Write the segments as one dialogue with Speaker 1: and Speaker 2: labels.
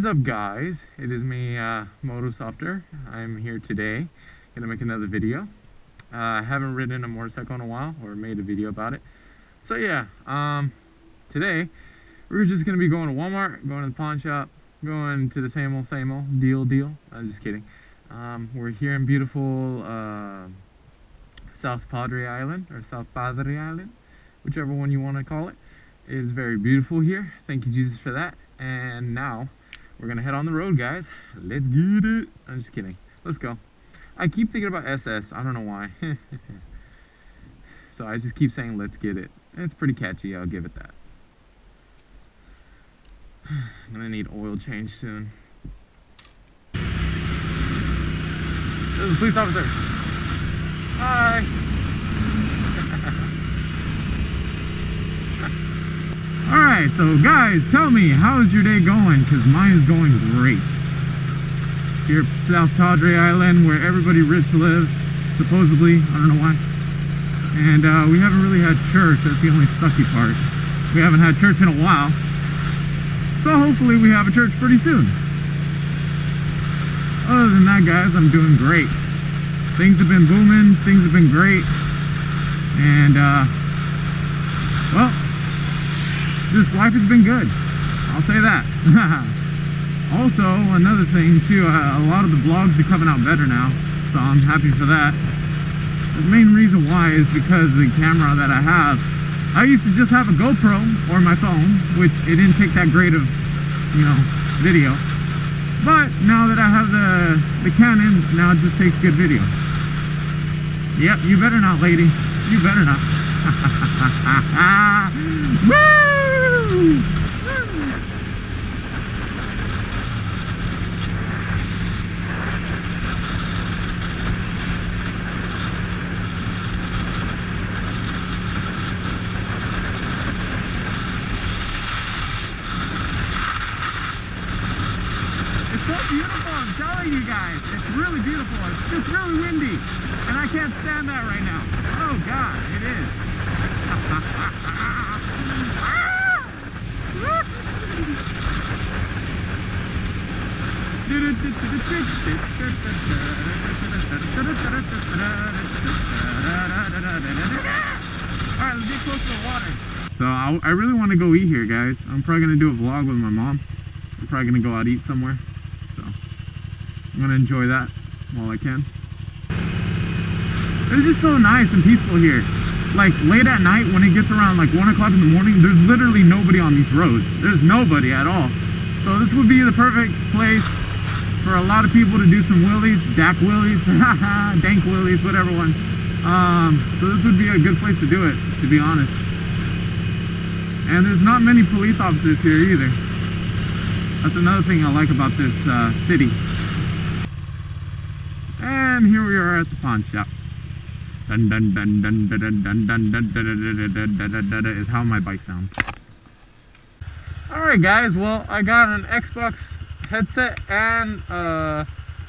Speaker 1: is up, guys? It is me, Motosofter. I'm here today, gonna make another video. I haven't ridden a motorcycle in a while, or made a video about it. So yeah, today we're just gonna be going to Walmart, going to the pawn shop, going to the same old deal. I'm just kidding. We're here in beautiful South Padre Island, or South Padre Island, whichever one you want to call it. It is very beautiful here. Thank you, Jesus, for that. And now we're gonna head on the road, guys. Let's get it. I'm just kidding. Let's go. I keep thinking about SS. I don't know why. So I just keep saying let's get it. It's pretty catchy, I'll give it that. I'm gonna need oil change soon. There's a police officer. Hi. Alright, so guys, tell me, how's your day going? Because mine is going great. Here at South Padre Island, where everybody rich lives, supposedly, I don't know why. And we haven't really had church, that's the only sucky part. We haven't had church in a while. So hopefully we have a church pretty soon. Other than that, guys, I'm doing great. Things have been booming, things have been great. And, well, this life has been good, I'll say that. Also, another thing too, a lot of the vlogs are coming out better now, so I'm happy for that. The main reason why is because the camera that I have, I used to just have a GoPro or my phone, which it didn't take that great of, you know, video. But now that I have the Canon, now it just takes good video. Yep, you better not, lady. You better not. Woo! It's so beautiful, I'm telling you guys. It's really beautiful. It's just really windy. And I can't stand that right now. Oh God, it is. Alright, let's get close to the water. So I really want to go eat here, guys. I'm probably going to do a vlog with my mom. I'm probably going to go out eat somewhere. So I'm going to enjoy that while I can. It's just so nice and peaceful here. Like late at night when it gets around like 1 o'clock in the morning, there's literally nobody on these roads. There's nobody at all. So this would be the perfect place for a lot of people to do some wheelies, dank wheelies, whatever one. So this would be a good place to do it, to be honest. And there's not many police officers here either. That's another thing I like about this city. And here we are at the pawn shop. Dun dun dun dun dun dun dun dun dun dun dun is how my bike sounds. Alright guys, well I got an Xbox headset and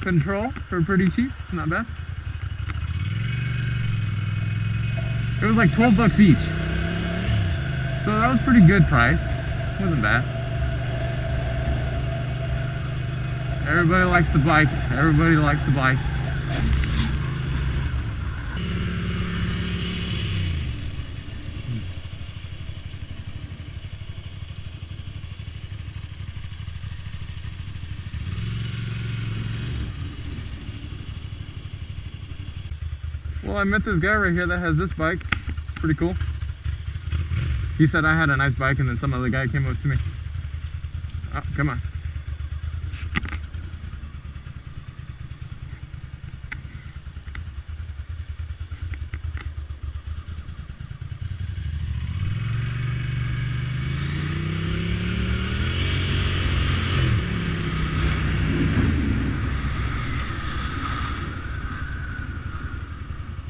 Speaker 1: control for pretty cheap. It's not bad. It was like 12 bucks each. So that was pretty good price. Wasn't bad. Everybody likes the bike. Everybody likes the bike. Well, I met this guy right here that has this bike. Pretty cool. He said I had a nice bike and then some other guy came up to me. Oh, come on.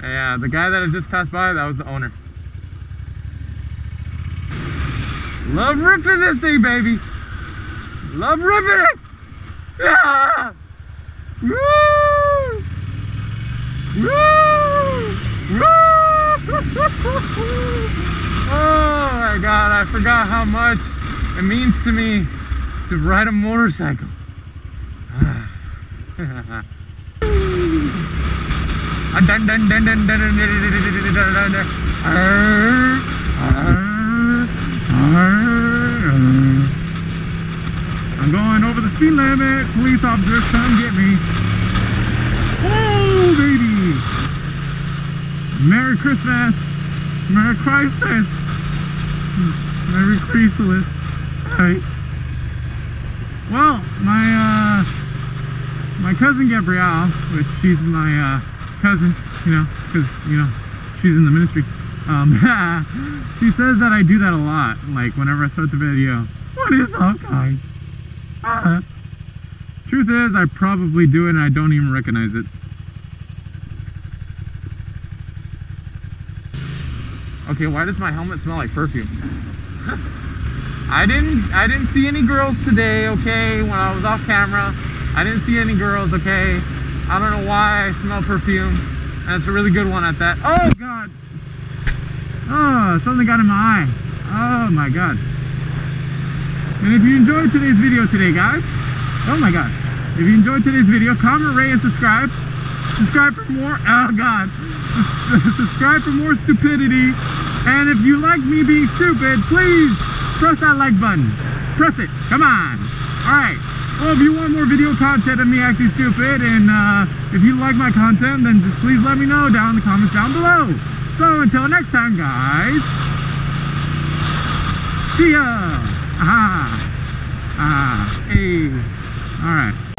Speaker 1: Yeah, the guy that had just passed by, that was the owner. Love ripping this thing, baby. Love ripping it. Yeah. Woo! Woo! Oh my God, I forgot how much it means to me to to ride a motorcycle. I'm going over the speed limit. Police officers, come get me. Oh, baby. Merry Christmas. Merry Christmas. Merry Christmas. Alright. Well, my cousin Gabrielle, which she's my cousin, you know, because, you know, she's in the ministry. She says that I do that a lot, like whenever I start the video. What is up, guys? Truth is, I probably do it and I don't even recognize it. Okay, why does my helmet smell like perfume? I didn't see any girls today, okay, when I was off camera. I didn't see any girls, okay? I don't know why I smell perfume. And it's a really good one at that. Oh, God! Oh, something got in my eye. Oh, my God. And if you enjoyed today's video today, guys, oh, my God. If you enjoyed today's video, comment, rate, and subscribe. Subscribe for more, oh, God. Subscribe for more stupidity. And if you like me being stupid, please press that like button. Press it. Come on. Alright. Well, if you want more video content of me acting stupid, and if you like my content, then just please let me know down in the comments down below. So until next time, guys. See ya. Hey. Alright.